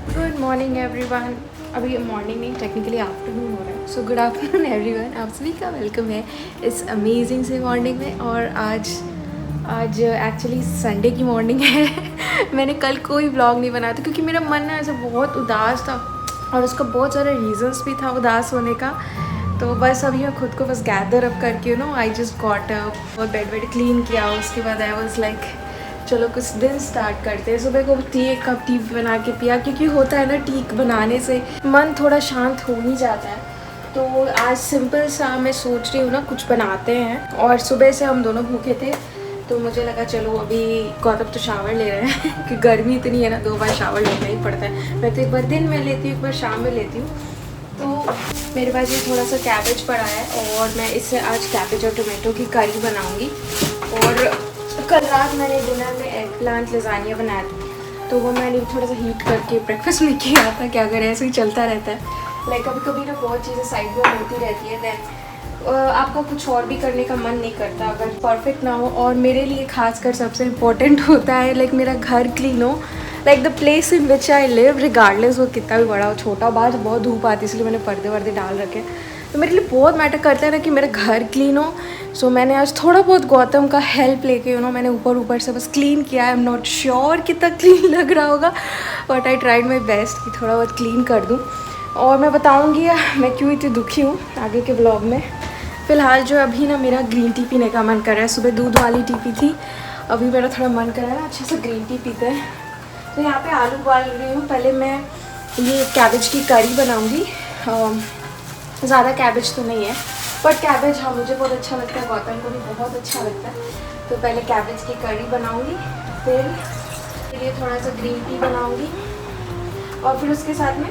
Good morning everyone. अभी morning नहीं, technically afternoon हो रहा है। सो गुड आफ्टरनून एवरीवन, आप सभी का वेलकम है इस अमेजिंग से मॉर्निंग में। और आज एक्चुअली संडे की मॉर्निंग है। मैंने कल कोई व्लॉग नहीं बनाया था क्योंकि मेरा मन ना ऐसा बहुत उदास था और उसका बहुत सारे रीजंस भी था उदास होने का। तो बस अभी मैं खुद को बस गैदर अप करके आई जस्ट गॉट अप और बेड क्लीन किया। उसके बाद आई वाज लाइक चलो कुछ दिन स्टार्ट करते हैं। सुबह को एक कप टी बना के पिया क्योंकि होता है ना, टी बनाने से मन थोड़ा शांत हो ही जाता है। तो आज सिंपल सा मैं सोच रही हूँ ना कुछ बनाते हैं। और सुबह से हम दोनों भूखे थे तो मुझे लगा चलो अभी गौतम तो शावर ले रहे हैं कि गर्मी इतनी है ना, 2 बार शावर लेना ही पड़ता है। मैं तो एक बार दिन में लेती हूँ, एक बार शाम में लेती हूँ। तो मेरे पास ये थोड़ा सा कैबेज पड़ा है और मैं इससे आज कैबेज और टोमेटो की करी बनाऊँगी। और कल रात मैंने डिनर में एग प्लांट लजानिया बनाया था तो वो मैंने थोड़ा सा हीट करके ब्रेकफास्ट में किया था। क्या करें, ऐसे ही चलता रहता है। लाइक कभी कभी ना बहुत चीज़ें साइड में होती रहती है, दैन आपका कुछ और भी करने का मन नहीं करता अगर परफेक्ट ना हो। और मेरे लिए खासकर सबसे इम्पोर्टेंट होता है लाइक मेरा घर क्लीन हो, like the place in which I live, regardless वो कितना भी बड़ा हो छोटा। बाहर बहुत धूप आती है इसलिए मैंने पर्दे वर्दे डाल रखे। तो मेरे लिए बहुत मैटर करता है ना कि मेरा घर क्लीन हो। सो मैंने आज थोड़ा बहुत गौतम का हेल्प लेके मैंने ऊपर से बस क्लीन किया। आई एम नॉट श्योर कितना क्लीन लग रहा होगा but I tried my best कि थोड़ा बहुत क्लीन कर दूँ। और मैं बताऊँगी मैं क्यों इतनी दुखी हूँ आगे के ब्लॉग में। फ़िलहाल जो अभी ना मेरा ग्रीन टी पीने का मन कर रहा है। सुबह दूध वाली टी पी थी, अभी मेरा थोड़ा मन कर रहा है ना अच्छे से ग्रीन टी पीते हैं। तो यहाँ पे आलू उबाल रही हूँ। पहले मैं ये कैबेज की करी बनाऊँगी। ज़्यादा कैबेज तो नहीं है बट कैबेज हाँ मुझे बहुत अच्छा लगता है, गौतम को भी बहुत अच्छा लगता है। तो पहले कैबेज की करी बनाऊँगी, फिर ये थोड़ा सा ग्रीन टी बनाऊँगी और फिर उसके साथ में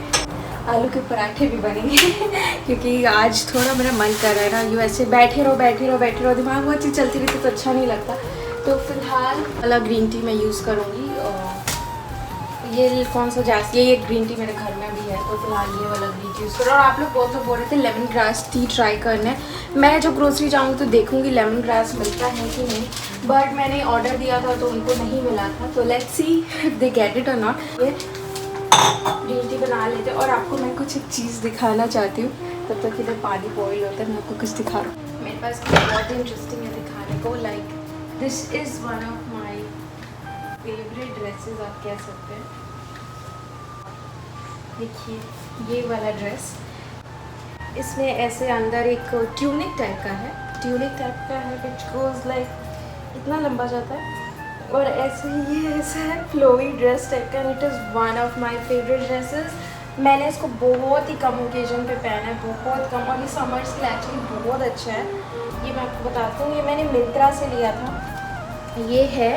आलू के पराठे भी बनेंगे क्योंकि आज थोड़ा मेरा मन कर रहा है ना, यूँ ऐसे बैठे रहो दिमाग बहुत चीज़ चलती रहती तो अच्छा नहीं लगता। तो फिलहाल वाला ग्रीन टी मैं यूज़ करूँगी। ये कौन सा जास, ये ग्रीन टी मेरे घर में भी है तो फिलहाल ये वाला ग्रीन टी यूज़ करो। और आप लोग बहुत लोग बोल रहे थे लेमन ग्रास टी ट्राई करना है। मैं जब ग्रोसरी जाऊँगी तो देखूँगी लेमन ग्रास मिलता है कि नहीं, बट मैंने ऑर्डर दिया था तो उनको नहीं मिला था। तो let's see if they get it और नॉट। ये ग्रीन टी बना लेते। और आपको मैं कुछ एक चीज़ दिखाना चाहती हूँ, तब तक इधर पानी बॉईल होता है, मैं आपको कुछ दिखा रहा हूँ। मेरे पास कुछ बहुत इंटरेस्टिंग है दिखाने को। Like this is one of my favourite dresses आप कह सकते हैं। देखिए ये वाला ड्रेस, इसमें ऐसे अंदर एक ट्यूनिक टाइप का है विच गोज लाइक इतना लंबा जाता है और ऐसे ही ये ऐसा है फ्लोई ड्रेस टाइप का। It is one of my favourite dresses. मैंने इसको बहुत ही कम ओकेजन पे पहना है, बहुत कम। और ये समर्स के लिए एक्चुअली बहुत अच्छा है। ये मैं आपको बताती हूँ, ये मैंने मिंत्रा से लिया था। ये है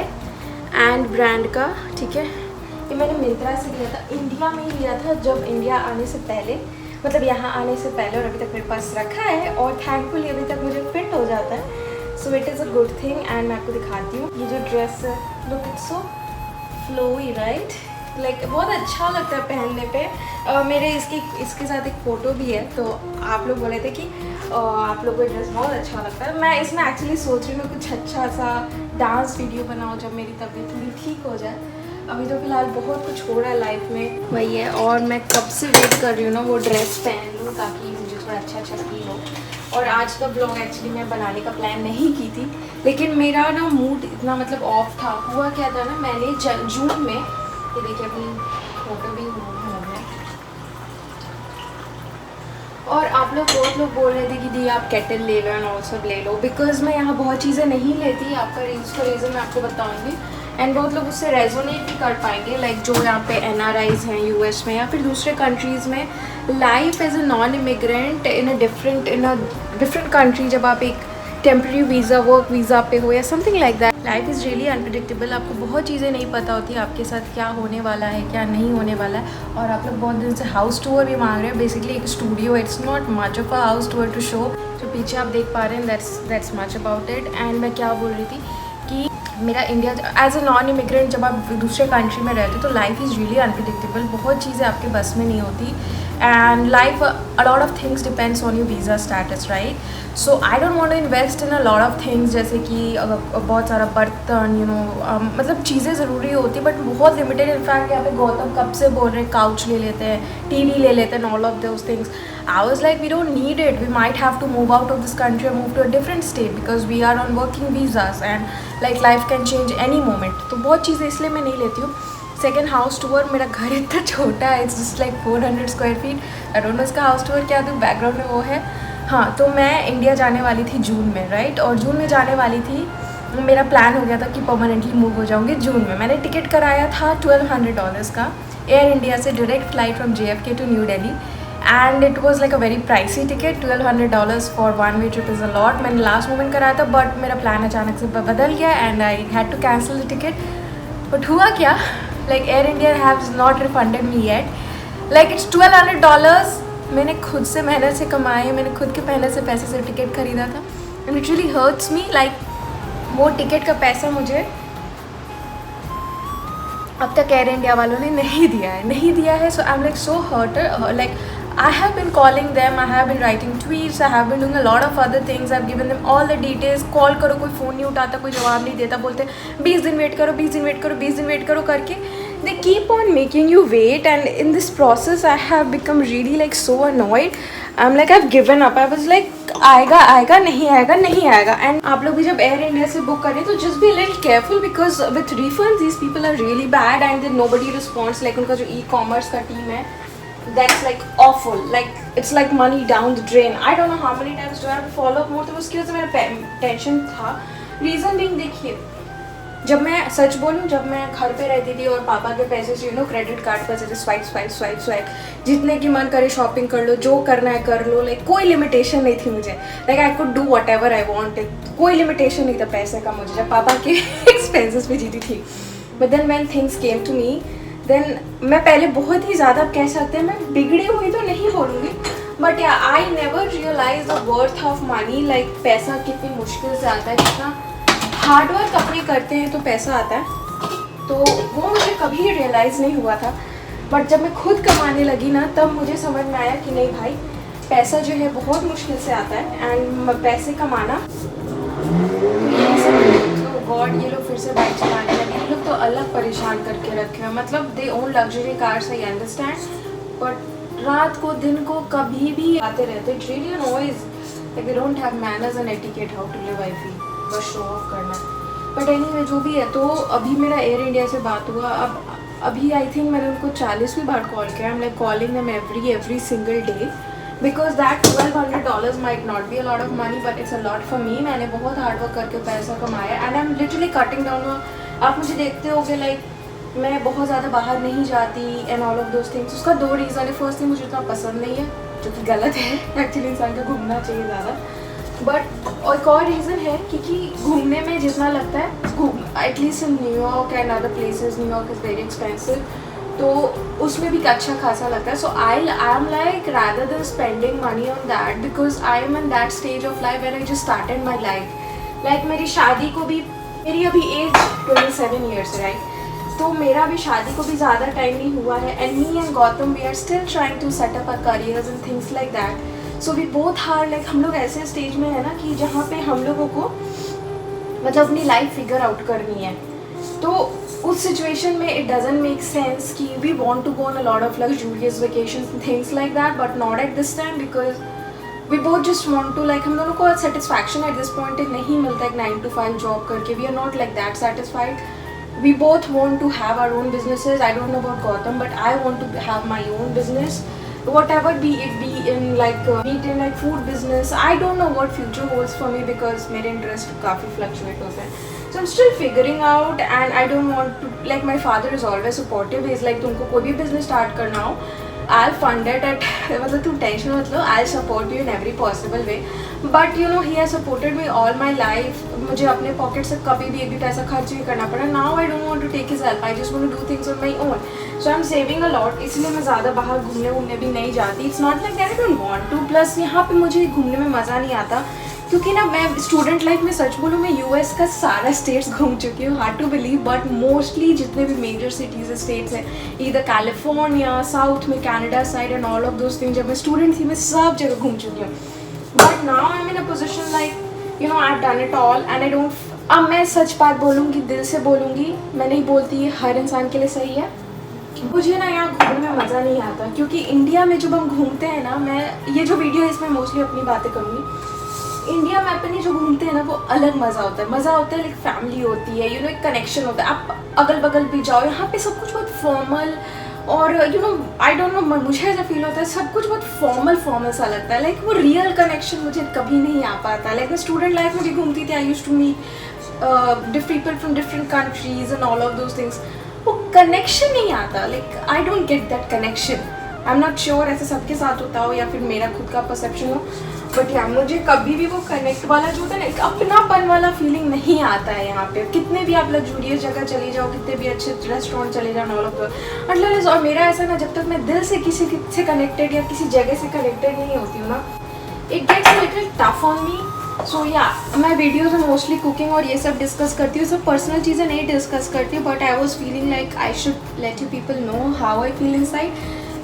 एंड ब्रांड का, ठीक है। ये मैंने मिंत्रा से लिया था, इंडिया में ही लिया था जब इंडिया आने से पहले, मतलब यहाँ आने से पहले। और अभी तक मेरे पास रखा है और थैंकफुली अभी तक मुझे फिट हो जाता है। So it is a good thing. And मैं आपको दिखाती हूँ ये जो ड्रेस है, look it's so flowy right, like बहुत अच्छा लगता है पहनने पे। मेरे इसके साथ एक फ़ोटो भी है। तो आप लोग बोले थे कि आप लोगों को ड्रेस बहुत अच्छा लगता है। मैं इसमें एक्चुअली सोच रही हूँ कुछ अच्छा सा डांस वीडियो बनाऊँ जब मेरी तबीयत थोड़ी ठीक हो जाए। अभी तो फिलहाल बहुत कुछ हो रहा है लाइफ में, वही है। और मैं कब से वेट कर रही हूँ ना वो ड्रेस पहन लूँ ताकि मुझे थोड़ा अच्छा फील हो। और आज का ब्लॉग एक्चुअली मैं बनाने का प्लान नहीं की थी, लेकिन मेरा ना मूड इतना मतलब ऑफ था। हुआ क्या था ना, मैंने जून में, ये देखिए अपनी फोटो भी हो है। और आप लोग बहुत लोग बोल रहे थे कि दी आप केटल ले लो एंड ऑल सब ले लो, बिकॉज मैं यहाँ बहुत चीज़ें नहीं लेती। आपका रीज़न मैं आपको बताऊँगी। एंड बहुत लोग उससे रेजोनेट भी कर पाएंगे, लाइक जो यहाँ पे NRIs हैं US में या फिर दूसरे कंट्रीज़ में। Life as a non immigrant in a different country, जब आप एक टेम्प्रेरी वीज़ा, वर्क वीज़ा पे हो या something like that, life is really unpredictable. आपको बहुत चीज़ें नहीं पता होती आपके साथ क्या होने वाला है क्या नहीं होने वाला है। और आप लोग बहुत दिन से हाउस टूर भी मांग रहे हैं। बेसिकली एक studio, it's not much of a house tour to show. जो पीछे आप देख पा रहे हैं that's much about it. And मैं क्या बोल रही थी कि मेरा India as a non immigrant जब आप दूसरे कंट्री में रहते हो तो लाइफ इज़ रियली अनप्रिडिक्टेबल, बहुत चीज़ें आपके बस में नहीं होती and life a lot of things depends on your visa status, right. So I don't want to invest in a lot of things, जैसे कि बहुत सारा बर्तन मतलब चीज़ें ज़रूरी होती है बट बहुत लिमिटेड। इनफैक्ट यहाँ पे गौतम कब से बोल रहे हैं काउच ले लेते हैं, टीवी ले लेते हैं, all of those things. I was like, we don't need it. We might have to move out of this country or move to a different state because we are on working visas and like life can change any moment. तो बहुत चीज़ें इसलिए मैं नहीं लेती हूँ। Second house tour, मेरा घर इतना छोटा है, it's just like 400 square feet. I don't know इसका हाउस टूर क्या तो बैकग्राउंड में वो है। हाँ, तो मैं इंडिया जाने वाली थी जून में, राइट, और जून में जाने वाली थी, मेरा प्लान हो गया था कि परमानेंटली मूव हो जाऊँगी जून में। मैंने टिकट कराया था $1200 का, एयर इंडिया से direct flight from JFK to New Delhi and it was like a very pricey ticket. $1200 for one way trip is a lot. मैंने लास्ट मोमेंट कराया था बट मेरा प्लान अचानक से बदल गया and I had to cancel the ticket. But हुआ क्या, like Air India haves not refunded me yet. Like it's $1200, मैंने खुद से मेहनत से कमाए, मैंने खुद के मेहनत से पैसे से टिकट खरीदा था and it really hurts me. Like वो टिकट का पैसा मुझे अब तक एयर इंडिया वालों ने नहीं दिया है। So I am like so hurt. Like I have been calling them, I have been writing tweets, I have been doing a lot of other things, I've given them all the details। Call करो कोई phone नहीं उठाता, कोई जवाब नहीं देता, बोलते 20 दिन वेट करो, 20 दिन वेट करो, 20 दिन वेट करो करके they keep on making you wait and in this process I have become really like so annoyed। I'm like I've given up। I was like आएगा नहीं आएगा। एंड आप लोग भी जब एयर इंडिया से बुक करें तो just be a little careful because with refunds these people are really bad and then nobody responds। like उनका जो e-commerce का टीम है that's like awful, like it's like money down the drain। I don't know how many times do I have to follow up more। तो उसकी वजह से मेरा tension था। रीज़न बीइंग, देखिए जब मैं सच बोलूँ, जब मैं घर पे रहती थी और पापा के पैसे से क्रेडिट कार्ड पर जैसे स्वाइप जितने की मन करे शॉपिंग कर लो, जो करना है कर लो, लाइक कोई लिमिटेशन नहीं थी मुझे। Like I could do what ever I wanted, कोई लिमिटेशन नहीं था पैसे का मुझे, जब पापा के एक्सपेंसेस पे जीती थी। But then when things came to me then मैं पहले बहुत ही ज़्यादा कह सकते हैं मैं बिगड़ी हुई तो नहीं बोलूँगी but yeah I never realise the worth of money. Like पैसा कितनी मुश्किल से आता है, कितना हार्डवर्क अपने करते हैं तो पैसा आता है, तो वो मुझे कभी रियलाइज़ नहीं हुआ था। बट जब मैं खुद कमाने लगी ना तब मुझे समझ में आया कि नहीं भाई, पैसा जो है बहुत मुश्किल से आता है एंड पैसे कमाना गॉड। ये लोग फिर से बाइक चलाने लगे, ये लोग तो अलग परेशान करके रखे हैं। मतलब they own luxury cars, I understand, but रात को दिन को कभी भी आते रहते। It's really noise, like they don't have manners and etiquette how to live. I feel बस शो ऑफ करना। बट एनीवे जो भी है, तो अभी मेरा एयर इंडिया से बात हुआ। अब अभी आई थिंक मैंने उनको 40वीं बार कॉल किया। आई am like calling them every single day because that $1200 might not be a lot of money but it's a lot for me. मैंने बहुत हार्डवर्क करके पैसा कमाया and I am literally cutting down. आप मुझे देखते होगे लाइक मैं बहुत ज़्यादा बाहर नहीं जाती and all of those things. उसका 2 रीज़न है। फर्स्ट थिंग, मुझे इतना पसंद नहीं है, जो कि गलत है, एक्चुअली इंसान को घूमना चाहिए ज़्यादा। बट एक और रीज़न है क्योंकि घूमने में जितना लगता है, at least in New York and other places, New York is very expensive, तो उसमें भी अच्छा खासा लगता है। So I am like rather than spending money on that because I am in that stage of life when I just started my life. Like मेरी शादी को भी, मेरी अभी एज 27 ईयर्स है, राइट, तो मेरा भी शादी को भी ज़्यादा टाइम नहीं हुआ है and me and Gautam we are still trying to set up our careers and things like that. So we both are like, हम लोग ऐसे स्टेज में है ना कि जहाँ पे हम लोगों को मतलब अपनी लाइफ फिगर आउट करनी है। तो उस सिचुएशन में इट डजंट मेक सेंस कि we want to go on a lot of luxurious vacations things like that but not at this time because we both just want to, like हम दोनों को satisfaction at this point नहीं मिलता है 9 to 5 job करके। We are not like that satisfied. We both want to have our own businesses. I don't know about Gautam, but I want to have my own business, whatever be in like food business. I don't know what future holds for me because मेरे interest काफ़ी fluctuate होते हैं. So I'm still figuring out and I don't want to, like my father is always supportive. He's like तुमको कोई भी business start करना हो, I'll fund it at मतलब तुम टेंशन मत लो, I'll support you in every possible way. But you know he has supported me all my life. मुझे अपने पॉकेट से कभी भी एक भी पैसा खर्च नहीं करना पड़ा. Now I don't want to take his help. I just want to do things on my own. So I'm saving a lot. इसलिए मैं ज़्यादा बाहर घूमने भी नहीं जाती. It's not like that I don't want to. Plus यहाँ पे मुझे घूमने में मज़ा नहीं आता क्योंकि ना मैं स्टूडेंट लाइफ में सच बोलूँ, मैं यूएस का सारा स्टेट्स घूम चुकी हूँ, hard to believe, but mostly जितने भी मेजर सिटीज़ स्टेट्स हैं, इधर कैलिफोर्निया, साउथ में Canada side and all of those things, जब मैं स्टूडेंट थी मैं सब जगह घूम चुकी हूँ. But now I am in a position like you know I have done it all and I don't. अब मैं सच बात बोलूँगी, दिल से बोलूँगी, मैं नहीं बोलती ये हर इंसान के लिए सही है. मुझे ना यहाँ घूमने में मज़ा नहीं आता, क्योंकि इंडिया में जब हम घूमते हैं ना, मैं ये जो वीडियो है इसमें मोस्टली अपनी बातें करूँगी. इंडिया में अपने जो घूमते हैं ना वो अलग मज़ा होता है. मज़ा होता है, लाइक फैमिली होती है, यू नो एक कनेक्शन होता है. आप अगल बगल भी जाओ, यहाँ पे सब कुछ बहुत फॉर्मल और you know I don't know, मुझे ऐसा फील होता है सब कुछ बहुत फॉर्मल सा लगता है. लाइक वो रियल कनेक्शन मुझे कभी नहीं आ पाता. लाइक मैं स्टूडेंट लाइफ में भी घूमती थी, I used to meet people from different countries and all of those things. वो कनेक्शन नहीं आता. Like I don't get that connection. I am not sure ऐसा सबके साथ होता हो या फिर मेरा खुद का परसेप्शन हो, बट यार मुझे कभी भी वो कनेक्ट वाला जो होता है ना, एक अपनापन वाला फीलिंग नहीं आता है यहाँ पे. कितने भी आप लग्जूरियस जगह चली जाओ, कितने भी अच्छे रेस्टोरेंट चले जाओ, ऑल ऑफ द. और मेरा ऐसा ना, जब तक मैं दिल से किसी से कनेक्टेड या किसी जगह से कनेक्टेड नहीं होती हूँ ना, it gets a little tough on me. So yeah मैं वीडियोज़ में मोस्टली कुकिंग और ये सब डिस्कस करती हूँ, सब पर्सनल चीज़ें नहीं डिस्कस करती हूँ, but I was feeling like I should let you people know how I feel inside.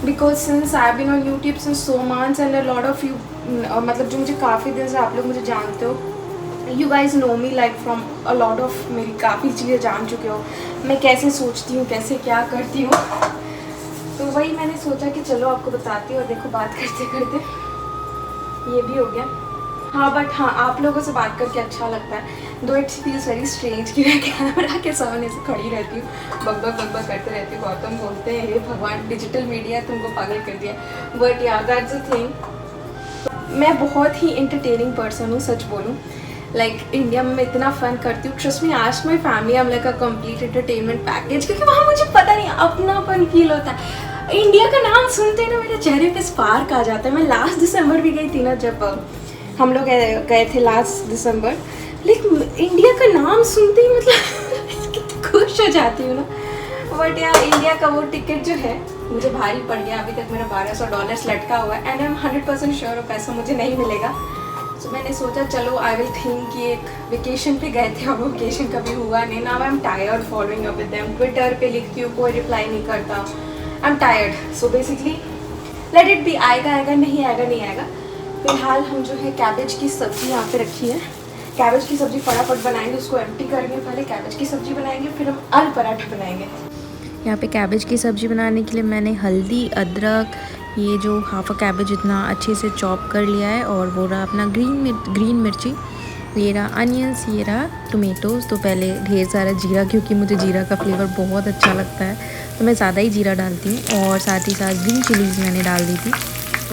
Because since I have been on YouTube since so months and a lot of you, मतलब जो मुझे काफ़ी दिन से आप लोग मुझे जानते हो, you guys know me like from a lot of, मेरी काफ़ी चीज़ें जान चुके हो, मैं कैसे सोचती हूँ, कैसे क्या करती हूँ. तो वही मैंने सोचा कि चलो आपको बताती हूँ. और देखो बात करते करते ये भी हो गया. हाँ बट हाँ, आप लोगों से बात करके अच्छा लगता है. दो इट फील्स वेरी स्ट्रेंज कि मैं कैमरा के सामने से खड़ी रहती हूँ, बक करते रहती हूँ. गौतम बोलते हैं हे भगवान, डिजिटल मीडिया तुमको पागल कर दिया. बट या दैट्स द थिंग. मैं बहुत ही एंटरटेनिंग पर्सन हूँ, सच बोलूँ. लाइक इंडिया में मैं इतना फन करती हूँ, ट्रस्ट मी, आज my family I am like a complete entertainment package, क्योंकि वहाँ मुझे पता नहीं अपनापन फील होता है. इंडिया का नाम सुनते ही ना मेरे चेहरे पे स्पार्क आ जाता है. मैं लास्ट दिसंबर भी गई थी ना, जब हम लोग गए थे लास्ट दिसंबर, लेकिन इंडिया का नाम सुनते ही मतलब कितनी खुश हो जाती हूँ ना. बट यार इंडिया का वो टिकट जो है मुझे भारी पड़ गया. अभी तक मेरा $1200 लटका हुआ है एंड आई एम 100% श्योर पैसा मुझे नहीं मिलेगा. तो मैंने सोचा चलो आई विल थिंक कि एक वेकेशन पे गए थे और वेकेशन कभी हुआ नहीं. Now I am tired following up with them. Twitter पे लिखती हूँ, कोई रिप्लाई नहीं करता. I am tired. So basically let it be. आएगा आएगा, नहीं आएगा नहीं आएगा. फिलहाल हम जो है कैबेज की सब्ज़ी यहाँ पे रखी है. कैबेज की सब्ज़ी फटाफट बनाएंगे, उसको एम्प्टी करेंगे, पहले कैबेज की सब्ज़ी बनाएंगे, फिर हम आलू पराठा बनाएंगे. यहाँ पे कैबेज की सब्ज़ी बनाने के लिए मैंने हल्दी, अदरक, ये जो हाफ अ कैबेज इतना अच्छे से चॉप कर लिया है, और वो रहा अपना ग्रीन मिर्ची, ये रहा अनियंस, ये रहा टोमेटोज़. तो पहले ढेर सारा जीरा, क्योंकि मुझे जीरा का फ्लेवर बहुत अच्छा लगता है तो मैं ज़्यादा ही जीरा डालती हूँ. और साथ ही साथ ग्रीन चिलीज़ मैंने डाल दी थी.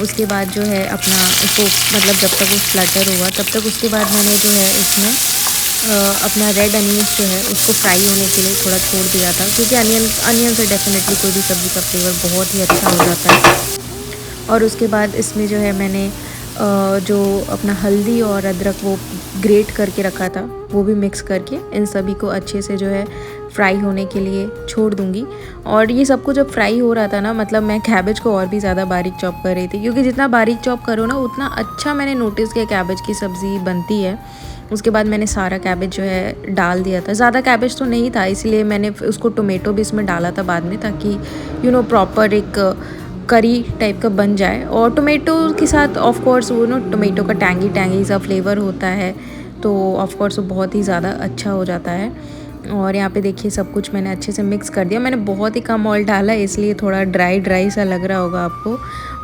उसके बाद जो है अपना उसको, मतलब जब तक वो फ्लटर हुआ तब तक, उसके बाद मैंने जो है इसमें अपना रेड अनियंस जो है उसको फ्राई होने के लिए थोड़ा छोड़ दिया था, क्योंकि अनियन से डेफिनेटली कोई भी सब्ज़ी का फ्लेवर बहुत ही अच्छा हो जाता है. और उसके बाद इसमें जो है मैंने जो अपना हल्दी और अदरक वो ग्रेट करके रखा था वो भी मिक्स करके इन सभी को अच्छे से जो है फ्राई होने के लिए छोड़ दूंगी. और ये सब कुछ जब फ्राई हो रहा था ना, मतलब मैं कैबेज को और भी ज़्यादा बारीक चॉप कर रही थी, क्योंकि जितना बारीक चॉप करो ना उतना अच्छा मैंने नोटिस किया कैबेज की सब्ज़ी बनती है. उसके बाद मैंने सारा कैबेज जो है डाल दिया था. ज़्यादा कैबेज तो नहीं था, इसलिए मैंने उसको टोमेटो भी इसमें डाला था बाद में, ताकि यू नो प्रॉपर एक करी टाइप का बन जाए. और टोमेटो के साथ ऑफ कोर्स वो ना टोमेटो का टैंगी सा फ्लेवर होता है, तो ऑफ कोर्स वो बहुत ही ज़्यादा अच्छा हो जाता है. और यहाँ पे देखिए सब कुछ मैंने अच्छे से मिक्स कर दिया. मैंने बहुत ही कम ऑयल डाला, इसलिए थोड़ा ड्राई सा लग रहा होगा आपको.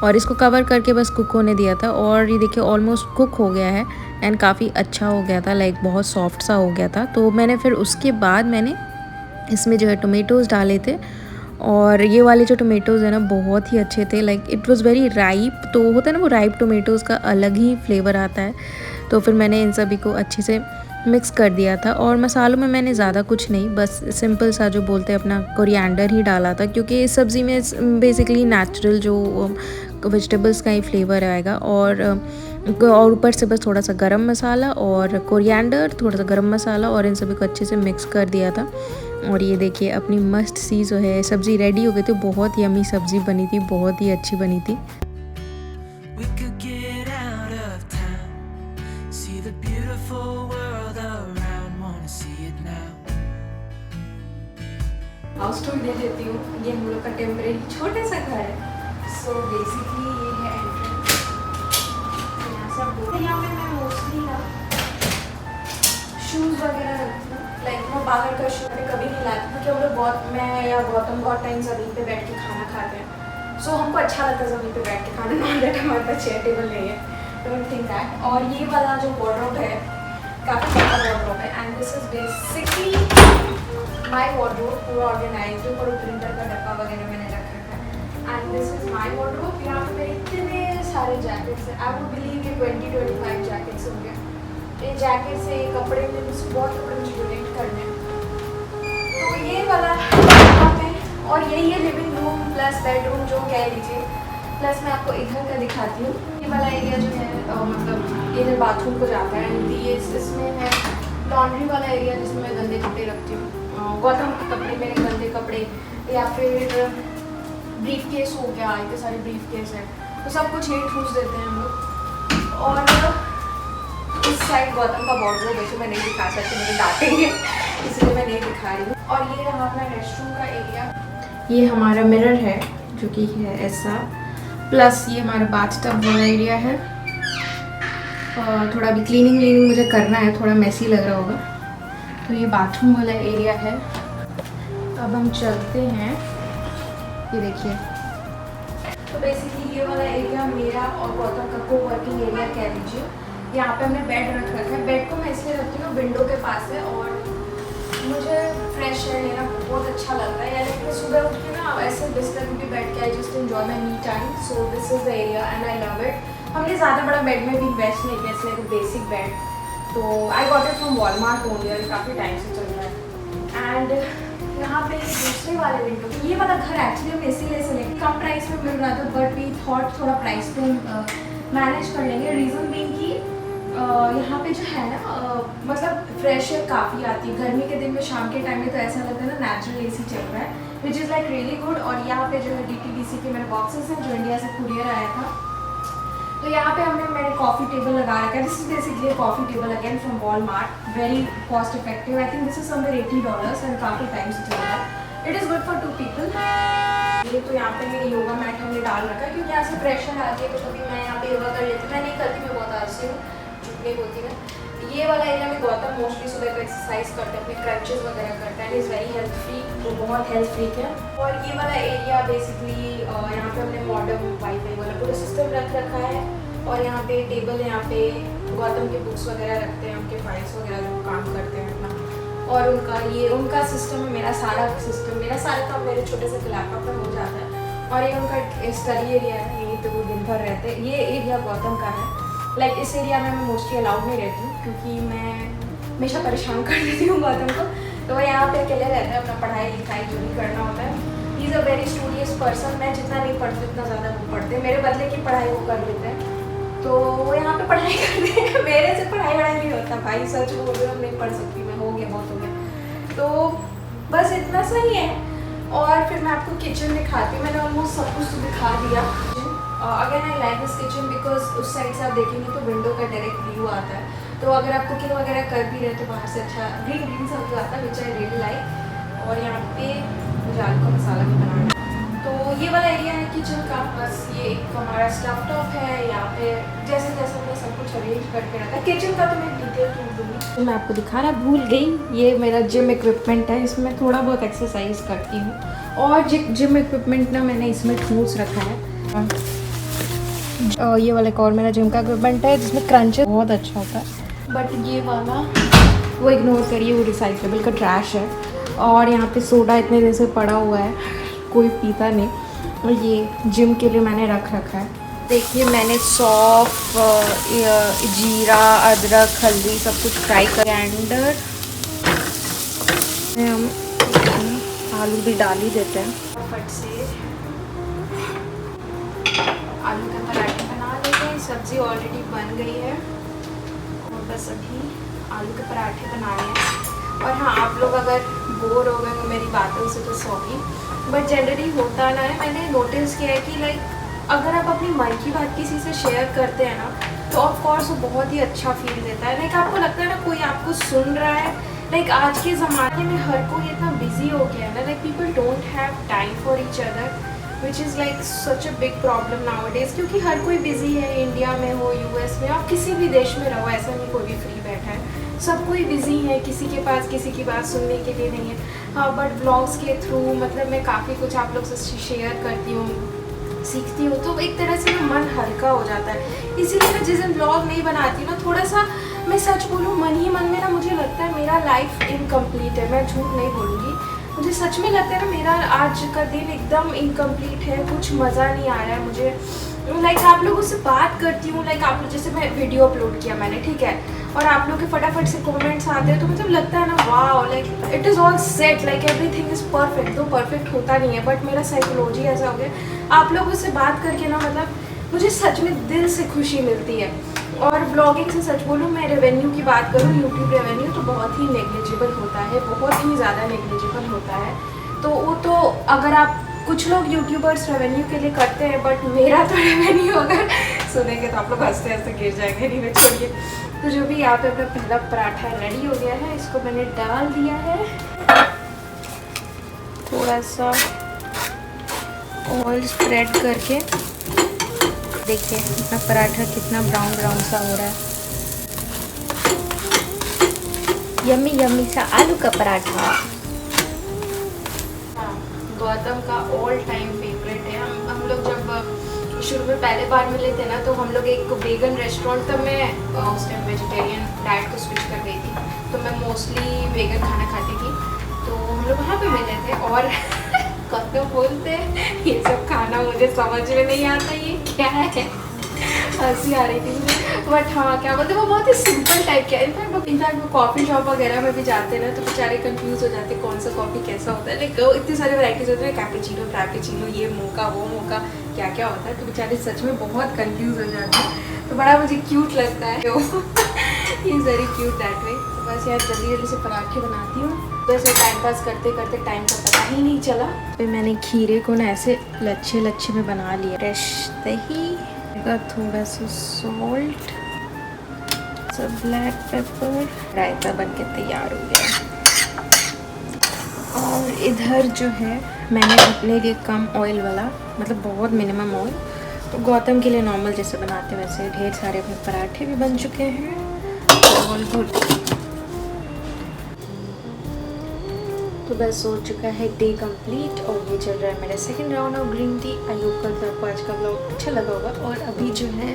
और इसको कवर करके बस कुक होने दिया था. और ये देखिए ऑलमोस्ट कुक हो गया है एंड काफ़ी अच्छा हो गया था, लाइक बहुत सॉफ्ट सा हो गया था. तो मैंने फिर उसके बाद मैंने इसमें जो है टोमेटोज़ डाले थे. और ये वाले जो टोमेटोज़ है ना बहुत ही अच्छे थे, like it was very ripe. तो होता है ना वो राइप टोमेटोज़ का अलग ही फ्लेवर आता है. तो फिर मैंने इन सभी को अच्छे से मिक्स कर दिया था. और मसालों में मैंने ज़्यादा कुछ नहीं, बस सिंपल सा जो बोलते हैं अपना कोरिएंडर ही डाला था, क्योंकि इस सब्ज़ी में बेसिकली नेचुरल जो वेजिटेबल्स का ही फ्लेवर आएगा. और ऊपर से बस थोड़ा सा गरम मसाला और कोरिएंडर, थोड़ा सा गरम मसाला, और इन सभी को अच्छे से मिक्स कर दिया था. और ये देखिए अपनी मस्त सी जो है सब्ज़ी रेडी हो गई थी. बहुत यमी सब्ज़ी बनी थी, बहुत ही अच्छी बनी थी. beautiful world around, wanna see it now. House tour दे देती हूँ। ये हम लोग का टेम्परेरी छोटा सा घर है। सो बेसिकली ये है एंट्रेंस। यहाँ सब यहाँ पे मैं मोस्टली ना शूज़ वगैरह रखती हूँ। लाइक मैं बाहर का शू मैं कभी नहीं लाती क्योंकि हम लोग मैं या गौतम बहुत टाइम ज़मीन पे बैठ के खाना खाते हैं। सो हमको अच्छा लगता है ज़मीन पे बैठ के खाना, नॉट दैट हमारे पास चेयर टेबल नहीं है, डोंट थिंक दैट। और ये वाला जो वार्डरोब है काफ़ी बड़ा वार्डरोब है and this is basically my wardrobe, पूरा ऑर्गेनाइज और प्रिंटर का डब्बा वगैरह मैंने रख रखा है। And this is my wardrobe. यहाँ पे मेरे इतने सारे जैकेट्स हैं। आई वुड बिलीव कि 20-25 जैकेट्स होंगे। ये जैकेट से कपड़े में बहुत कपड़े मुझे डोनेट करने हैं। तो ये वाला यहाँ पे और यही है लिविंग रूम प्लस बेडरूम जो कह लीजिए। प्लस मैं आपको इधर का दिखाती हूँ। ये वाला एरिया जो है मतलब इधर बाथरूम को जाता है एंड ये इसमें है लॉन्ड्री वाला एरिया जिसमें मैं गंदे कपड़े रखती हूँ। गौतम के कपड़े, मेरे गंदे कपड़े या फिर ब्रीफ केस हो गया, इतने सारे ब्रीफ केस हैं तो सब कुछ यही ठूस देते हैं हम लोग। और इस साइड गौतम का वार्डरोब है जो मैं नहीं दिखा सकती, मुझे डांटेंगे इसलिए मैं नहीं दिखा रही हूँ। और ये रहा अपना रेस्टरूम का एरिया। ये हमारा मिरर है जो कि है ऐसा, प्लस ये हमारा बाथटब वाला एरिया है। और थोड़ा अभी क्लीनिंग मुझे करना है, थोड़ा मेसी लग रहा होगा। तो ये बाथरूम वाला एरिया है। अब हम चलते हैं, ये देखिए। तो बेसिकली ये वाला एरिया मेरा और गौतम का को वर्किंग एरिया कह लीजिए। यहाँ पे हमने बेड रख रखा है। बेड को मैं इसलिए रखती हूँ विंडो के पास है और मुझे फ्रेश एयर लेना बहुत अच्छा लगता है। यानी कि सुबह उठ के ना ऐसे बिस्तर में भी बैठ के I just enjoy my me time. So this is the area and I love it. हमने ज़्यादा बड़ा बेड में भी इन्वेस्ट नहीं किया, इसलिए बेसिक बेड। तो I got it from Walmart only और काफ़ी टाइम से चल रहा है। एंड यहाँ पे दूसरे वाले विंडो, ये वाला घर एक्चुअली हम इसीलिए सेलेक्ट कम प्राइस में मिल रहा था बट वी थॉट थोड़ा प्राइस पे मैनेज कर लेंगे। रीज़न बीइंग कि यहाँ पे जो है ना मतलब फ्रेश एयर काफ़ी आती है। गर्मी के दिन में शाम के टाइम में तो ऐसा लगता है ना नेचुरल एसी चल रहा है which is like really good. और यहाँ पे जो है DTDC के मेरे बॉक्सेस हैं जो इंडिया से कुरियर आया था। तो यहाँ पे मैंने कॉफ़ी टेबल लगा रखा है। This is basically coffee table again from Walmart, very cost effective. I think this is somewhere $80 and काफ़ी टाइम से चल रहा है। It is good for 2 people। ये तो यहाँ पे मेरी योगा मैट हमने डाल रखा है क्योंकि यहाँ से प्रेशर आती है तो कभी मैं यहाँ पे योगा कर लेती हूँ। मैं नहीं करती, मैं बहुत आलसी हूँ, चुपने होती है। ये वाला एरिया में गौतम मोस्टली सुबह को एक्सरसाइज करते हैं, अपने क्रंचेस वगैरह करते हैं। इज़ वेरी हेल्थ फ्री, वो बहुत हेल्थ फ्रीक है। और ये वाला एरिया बेसिकली यहाँ पे हमने मॉडर्न वाईफाई वाला पूरा सिस्टम रख रखा है। और यहाँ पे टेबल है, यहाँ पे गौतम के बुक्स वगैरह रखते हैं, उनके फाइल्स वगैरह जो काम करते हैं अपना। और उनका सिस्टम है, मेरा सारा काम मेरे छोटे से लैपटॉप पर हो जाता है। और ये उनका स्टडी एरिया है, यहीं पे वो दिन भर रहते हैं। ये एरिया गौतम का है। लाइक इस एरिया में मैं मोस्टली अलाउड नहीं रहती हूँ क्योंकि मैं हमेशा परेशान कर देती हूँ गौतम को। तो वो यहाँ पे अकेले रहता है, अपना पढ़ाई लिखाई जो भी करना होता है। He is a very studious person. मैं जितना नहीं पढ़ती उतना ज़्यादा वो पढ़ते हैं, मेरे बदले की पढ़ाई वो कर लेते हैं। तो वो यहाँ पे पढ़ाई करते हैं, मेरे से पढ़ाई नहीं होता भाई, सच बोल रही हूँ, नहीं पढ़ सकती मैं, हो गया बहुत हो गया। तो बस इतना सही है। और फिर मैं आपको किचन दिखाती हूँ। मैंने ऑलमोस्ट सब कुछ तो दिखा दिया। Again I like this kitchen because उस साइड से आप देखेंगे तो विंडो का डायरेक्ट व्यू आता है। तो अगर आप कुकिंग वगैरह कर भी रहे तो बाहर से अच्छा ग्रीन सब जो आता है विच आई रियली लाइक। और यहाँ पे मुझे आलू का मसाला भी बनाना है। तो ये वाला एरिया है किचन का। बस ये एक हमारा स्टफ टॉप है। यहाँ पे जैसे जैसे मैं सब कुछ अरेंज करके रखा है। किचन का तो मैं डिटेल टूर दूँगी। तो मैं आपको दिखाना भूल गई, ये मेरा जिम इक्विपमेंट है। इसमें थोड़ा बहुत एक्सरसाइज करती हूँ। और जिम इक्विपमेंट ना मैंने इसमें ठूस रखा है। ये वाला एक और मेरा जिम का इक्विपमेंट है जिसमें क्रंचेस बहुत अच्छा होता है। बट ये वाला वो इग्नोर करिए, वो रिसाइक्लेबल का ट्रैश है। और यहाँ पे सोडा इतने दिन से पड़ा हुआ है, कोई पीता नहीं। और ये जिम के लिए मैंने रख रखा है। देखिए मैंने सौंफ, जीरा, अदरक, हल्दी सब कुछ फ्राई कर ग्राइंडर हम आलू भी डाल ही देते हैं। फट से आलू के पराठे बना लेते हैं। सब्ज़ी ऑलरेडी बन गई है और बस अभी आलू के पराठे बनाने हैं। और हाँ, आप लोग अगर बोर हो गए हो मेरी बातों से तो सॉरी, बट जनरली होता ना है। मैंने नोटिस किया है कि लाइक अगर आप अपनी मन की बात किसी से शेयर करते हैं ना तो ऑफ कोर्स वो बहुत ही अच्छा फील देता है। लाइक आपको लगता है ना कोई आपको सुन रहा है। लाइक आज के ज़माने में हर कोई इतना बिजी हो गया है ना, like people don't have time for each other, which is like such a big problem now days, क्योंकि हर कोई बिजी है। इंडिया में हो, यूएस में, आप किसी भी देश में रहो, ऐसा नहीं कोई भी फ्री बैठा है। सब कोई बिजी है, किसी के पास किसी की बात सुनने के लिए नहीं है। हाँ, बट ब्लॉग्स के थ्रू मतलब मैं काफ़ी कुछ आप लोग से शेयर करती हूँ, सीखती हूँ, तो एक तरह से ना मन हल्का हो जाता है। इसीलिए मैं जिस दिन ब्लॉग नहीं बनाती ना, थोड़ा सा मैं सच बोलूँ मन ही मन में ना मुझे लगता है मेरा लाइफ इनकम्प्लीट है। मैं झूठ नहीं बोलूँगी, मुझे सच में लगता है ना मेरा आज का दिन एकदम इनकम्प्लीट है, कुछ मज़ा नहीं आ रहा है मुझे। लाइक आप लोगों से बात करती हूँ, लाइक आप लोग जैसे मैं वीडियो अपलोड किया मैंने, ठीक है, और आप लोग के फटाफट से कमेंट्स आते हैं, तो मतलब लगता है ना wow, like it is all set, like everything is perfect. तो परफेक्ट होता नहीं है, बट मेरा साइकोलॉजी ऐसा हो गया। आप लोगों से बात करके ना मतलब मुझे सच में दिल से खुशी मिलती है। और ब्लॉगिंग से सच बोलूँ, मैं रेवेन्यू की बात करूँ, यूट्यूब रेवेन्यू तो बहुत ही नेग्लिजिबल होता है, बहुत ही ज़्यादा नेग्लिजिबल होता है। तो वो तो अगर आप कुछ लोग यूट्यूबर्स रेवेन्यू के लिए करते हैं, बट मेरा तो रेवेन्यू अगर सुनेंगे तो आप लोग हंसते हंसते गिर जाएंगे। नहीं मैं छोड़िए। तो जो भी यहाँ पे अपना पहला पराठा रेडी हो गया है, इसको मैंने डाल दिया है। थोड़ा सा ऑयल स्प्रेड करके देखिए अपना पराठा कितना ब्राउन ब्राउन सा हो रहा है। यम्मी यम्मी सा आलू का पराठा। गौतम का ऑल टाइम फेवरेट है। हम लोग जब शुरू में पहले बार मिले थे ना, तो हम लोग एक वेगन रेस्टोरेंट, तब मैं उस टाइम वेजिटेरियन डाइट को स्विच कर गई थी, तो मैं मोस्टली वेगन खाना खाती थी। तो हम लोग वहाँ पे मिले थे, और कब बोलते ये सब खाना मुझे समझ में नहीं आता, ये क्या है, हंसी आ रही थी मुझे। बट हाँ क्या बोलते, वो बहुत ही सिंपल टाइप का। इनफैक्ट वो कॉफ़ी शॉप वगैरह में भी जाते हैं ना, तो बेचारे कंफ्यूज हो जाते हैं कौन सा कॉफ़ी कैसा होता है। लाइक इतनी सारी वैराइटीज़ होती है, कैपेचिनो, फ्रैपेचिनो, ये मोका वो मोका, क्या क्या होता है, तो बेचारे सच में बहुत कंफ्यूज हो जाते हैं। तो बड़ा मुझे क्यूट लगता है he is very cute that way. तो बस यार जल्दी जल्दी से पराठे बनाती हूँ। वैसे टाइम पास करते करते टाइम का पता ही नहीं चला। फिर मैंने खीरे को ना ऐसे लच्छे लच्छे में बना लिया। फ्रेश दही, थोड़ा सा सॉल्ट, सब ब्लैक पेपर, रायता बन के तैयार हो गया। और इधर जो है मैंने अपने लिए कम ऑयल वाला, मतलब बहुत मिनिमम ऑयल, तो गौतम के लिए नॉर्मल जैसे बनाते वैसे ढेर सारे अपने पराठे भी बन चुके हैं। All good. तो बस हो चुका है डे कंप्लीट, और ये चल रहा है मेरा second round of green tea. I hope करता आपको आज का ब्लॉग अच्छा लगा होगा। और अभी जो है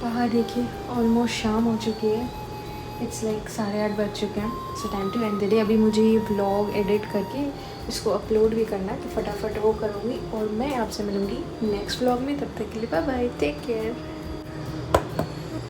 बाहर देखिए ऑलमोस्ट शाम हो चुकी है, इट्स लाइक 8:30 बज चुके हैं। So time to end the day. अभी मुझे ये ब्लॉग एडिट करके इसको अपलोड भी करना है, तो फटाफट वो करूँगी, और मैं आपसे मिलूँगी नेक्स्ट ब्लॉग में। तब तक के लिए बाय बाय, टेक केयर।